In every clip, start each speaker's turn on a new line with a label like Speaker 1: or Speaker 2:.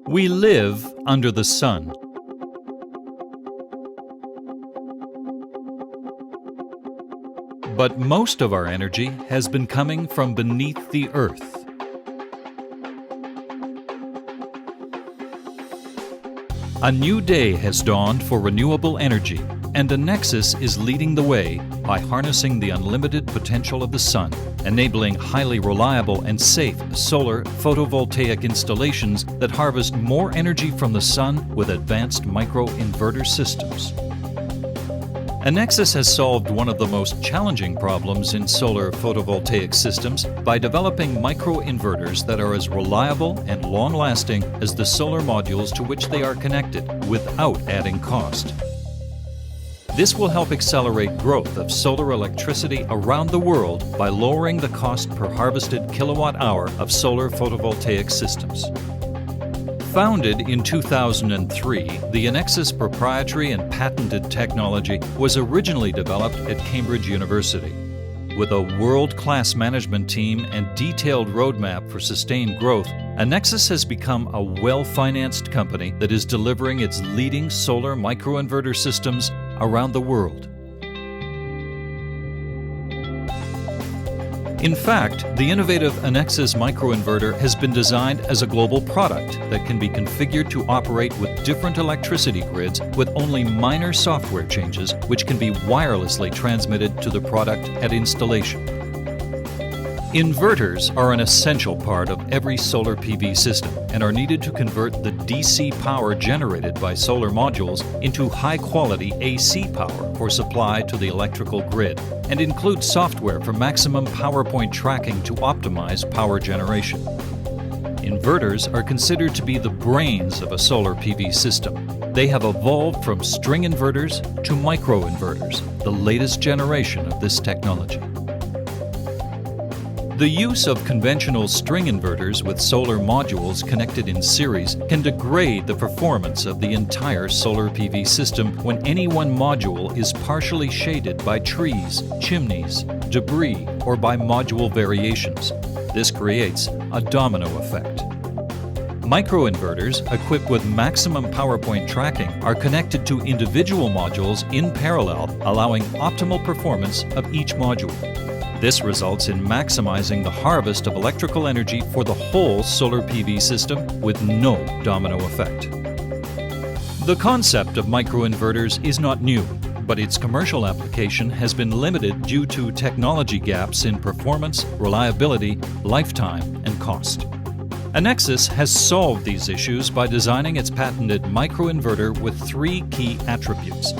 Speaker 1: We live under the sun. But most of our energy has been coming from beneath the earth. A new day has dawned for renewable energy, and Enecsys is leading the way by harnessing the unlimited potential of the sun, enabling highly reliable and safe solar photovoltaic installations that harvest more energy from the sun with advanced micro-inverter systems. Enecsys has solved one of the most challenging problems in solar photovoltaic systems by developing micro-inverters that are as reliable and long-lasting as the solar modules to which they are connected without adding cost. This will help accelerate growth of solar electricity around the world by lowering the cost per harvested kilowatt-hour of solar photovoltaic systems. Founded in 2003, the Enecsys proprietary and patented technology was originally developed at Cambridge University. With a world-class management team and detailed roadmap for sustained growth, Enecsys has become a well-financed company that is delivering its leading solar microinverter systems around the world. In fact, the innovative Enecsys microinverter has been designed as a global product that can be configured to operate with different electricity grids with only minor software changes, which can be wirelessly transmitted to the product at installation. Inverters are an essential part of every solar PV system and are needed to convert the DC power generated by solar modules into high-quality AC power for supply to the electrical grid, and include software for maximum power point tracking to optimize power generation. Inverters are considered to be the brains of a solar PV system. They have evolved from string inverters to microinverters, the latest generation of this technology. The use of conventional string inverters with solar modules connected in series can degrade the performance of the entire solar PV system when any one module is partially shaded by trees, chimneys, debris, or by module variations. This creates a domino effect. Microinverters, equipped with maximum power point tracking, are connected to individual modules in parallel, allowing optimal performance of each module. This results in maximizing the harvest of electrical energy for the whole solar PV system with no domino effect. The concept of microinverters is not new, but its commercial application has been limited due to technology gaps in performance, reliability, lifetime, and cost. Enecsys has solved these issues by designing its patented microinverter with three key attributes: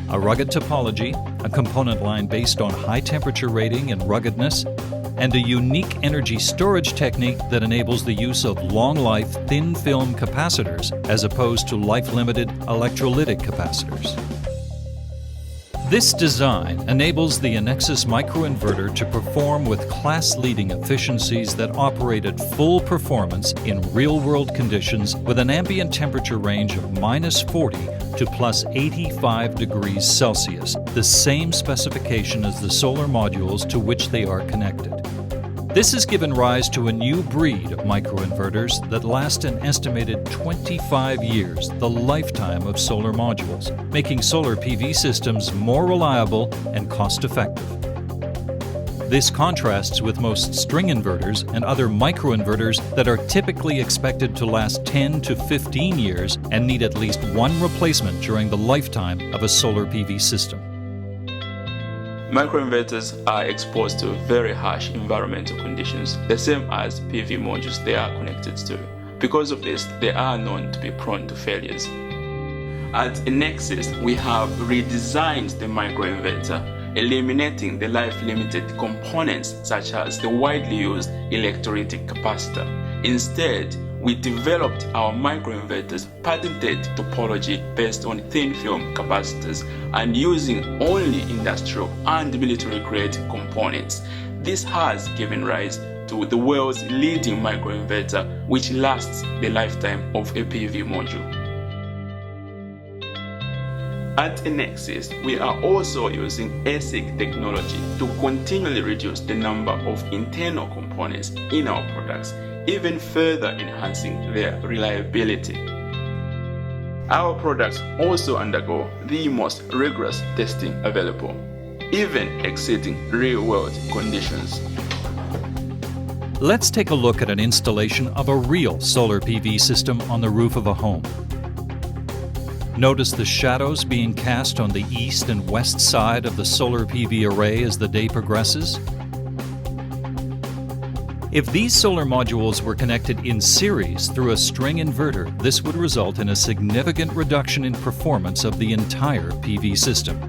Speaker 1: a rugged topology, a component line based on high temperature rating and ruggedness, and a unique energy storage technique that enables the use of long-life thin film capacitors as opposed to life-limited electrolytic capacitors. This design enables the Enecsys microinverter to perform with class-leading efficiencies that operate at full performance in real-world conditions with an ambient temperature range of -40 to +85 degrees Celsius, the same specification as the solar modules to which they are connected. This has given rise to a new breed of microinverters that last an estimated 25 years, the lifetime of solar modules, making solar PV systems more reliable and cost-effective. This contrasts with most string inverters and other microinverters that are typically expected to last 10 to 15 years and need at least one replacement during the lifetime of a solar PV system.
Speaker 2: Microinverters are exposed to very harsh environmental conditions, the same as PV modules they are connected to. Because of this, they are known to be prone to failures. At Enecsys, we have redesigned the microinverter, eliminating the life-limited components such as the widely used electrolytic capacitor. Instead, we developed our microinverters patented topology based on thin film capacitors and using only industrial and military-grade components. This has given rise to the world's leading microinverter, which lasts the lifetime of a PV module. At Enecsys, we are also using ASIC technology to continually reduce the number of internal components in our products, even further enhancing their reliability. Our products also undergo the most rigorous testing available, even exceeding real-world conditions.
Speaker 1: Let's take a look at an installation of a real solar PV system on the roof of a home. Notice the shadows being cast on the east and west side of the solar PV array as the day progresses. If these solar modules were connected in series through a string inverter, this would result in a significant reduction in performance of the entire PV system.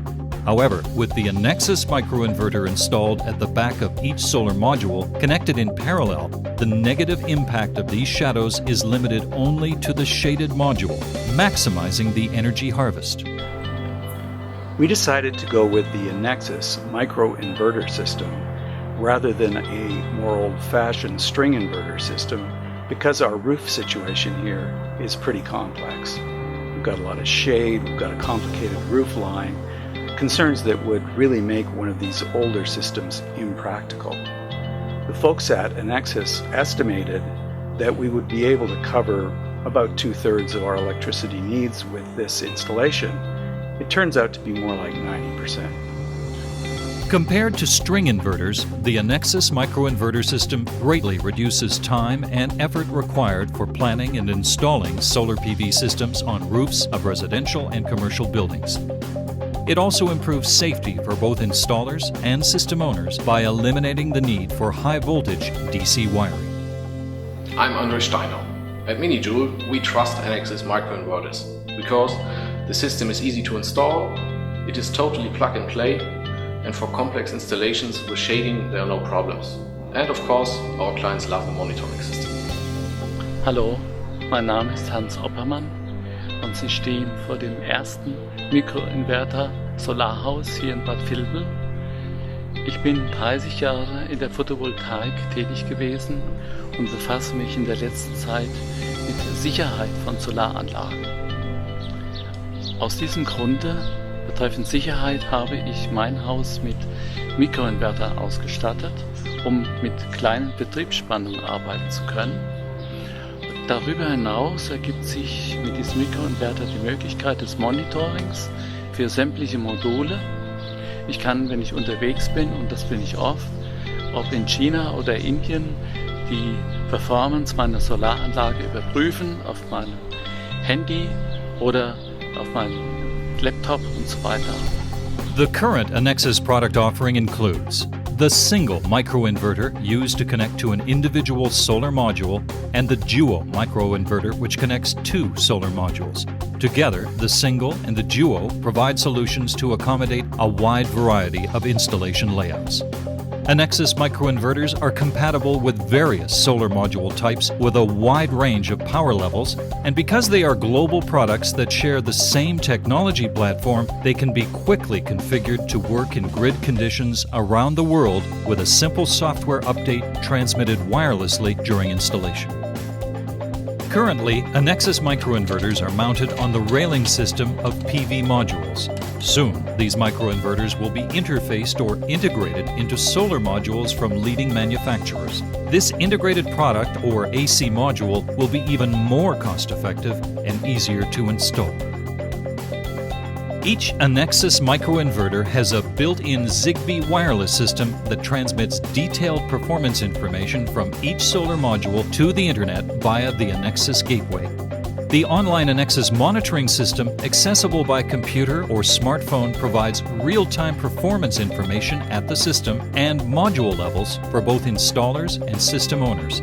Speaker 1: However, with the Enecsys microinverter installed at the back of each solar module connected in parallel, the negative impact of these shadows is limited only to the shaded module, maximizing the energy harvest.
Speaker 3: We decided to go with the Enecsys micro-inverter system rather than a more old-fashioned string inverter system because our roof situation here is pretty complex. We've got a lot of shade, we've got a complicated roof line, concerns that would really make one of these older systems impractical. The folks at Enecsys estimated that we would be able to cover about 2/3 of our electricity needs with this installation. It turns out to be more like 90%.
Speaker 1: Compared to string inverters, the Enecsys microinverter system greatly reduces time and effort required for planning and installing solar PV systems on roofs of residential and commercial buildings. It also improves safety for both installers and system owners by eliminating the need for high-voltage DC wiring.
Speaker 4: I'm Andre Steiner. At MiniJoule, we trust Enecsys microinverters because the system is easy to install, it is totally plug-and-play, and for complex installations with shading there are no problems. And of course, our clients love the monitoring system.
Speaker 5: Hallo, mein Name ist Hans Oppermann und Sie stehen vor dem ersten Mikroinverter Solarhaus hier in Bad Vilbel. Ich bin 30 Jahre in der Photovoltaik tätig gewesen und befasse mich in der letzten Zeit mit Sicherheit von Solaranlagen. Aus diesem Grunde betreffend Sicherheit habe ich mein Haus mit Mikroinverter ausgestattet, um mit kleinen Betriebsspannungen arbeiten zu können. Darüber hinaus ergibt sich mit diesem Mikroinverter die Möglichkeit des Monitorings für sämtliche Module. Ich kann, wenn ich unterwegs bin, und das bin ich oft, ob in China oder Indien, die Performance meiner Solaranlage überprüfen auf meinem Handy oder auf meinem Laptop und so weiter.
Speaker 1: The current Enecsys product offering includes the single microinverter used to connect to an individual solar module and the duo microinverter which connects 2 solar modules. Together, the single and the duo provide solutions to accommodate a wide variety of installation layouts. Enecsys microinverters are compatible with various solar module types with a wide range of power levels, and because they are global products that share the same technology platform, they can be quickly configured to work in grid conditions around the world with a simple software update transmitted wirelessly during installation. Currently, Enecsys microinverters are mounted on the railing system of PV modules. Soon, these microinverters will be interfaced or integrated into solar modules from leading manufacturers. This integrated product, or AC module, will be even more cost-effective and easier to install. Each Enecsys microinverter has a built-in Zigbee wireless system that transmits detailed performance information from each solar module to the Internet via the Enecsys gateway. The online Enecsys monitoring system, accessible by computer or smartphone, provides real-time performance information at the system and module levels for both installers and system owners.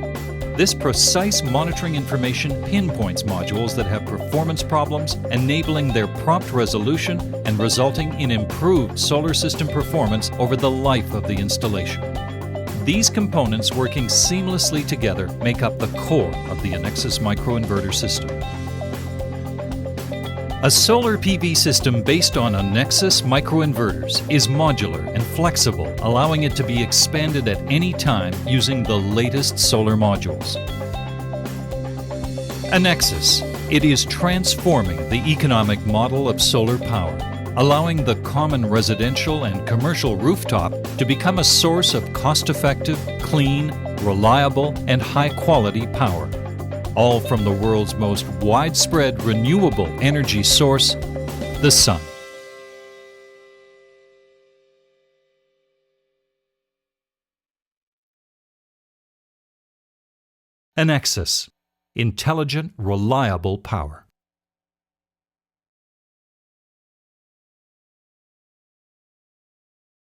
Speaker 1: This precise monitoring information pinpoints modules that have performance problems, enabling their prompt resolution and resulting in improved solar system performance over the life of the installation. These components working seamlessly together make up the core of the Enecsys microinverter system. A solar PV system based on Enecsys microinverters is modular and flexible, allowing it to be expanded at any time using the latest solar modules. Enecsys, it is transforming the economic model of solar power. allowing the common residential and commercial rooftop to become a source of cost-effective, clean, reliable, and high-quality power. All from the world's most widespread renewable energy source, the sun. Enecsys. Intelligent, reliable power.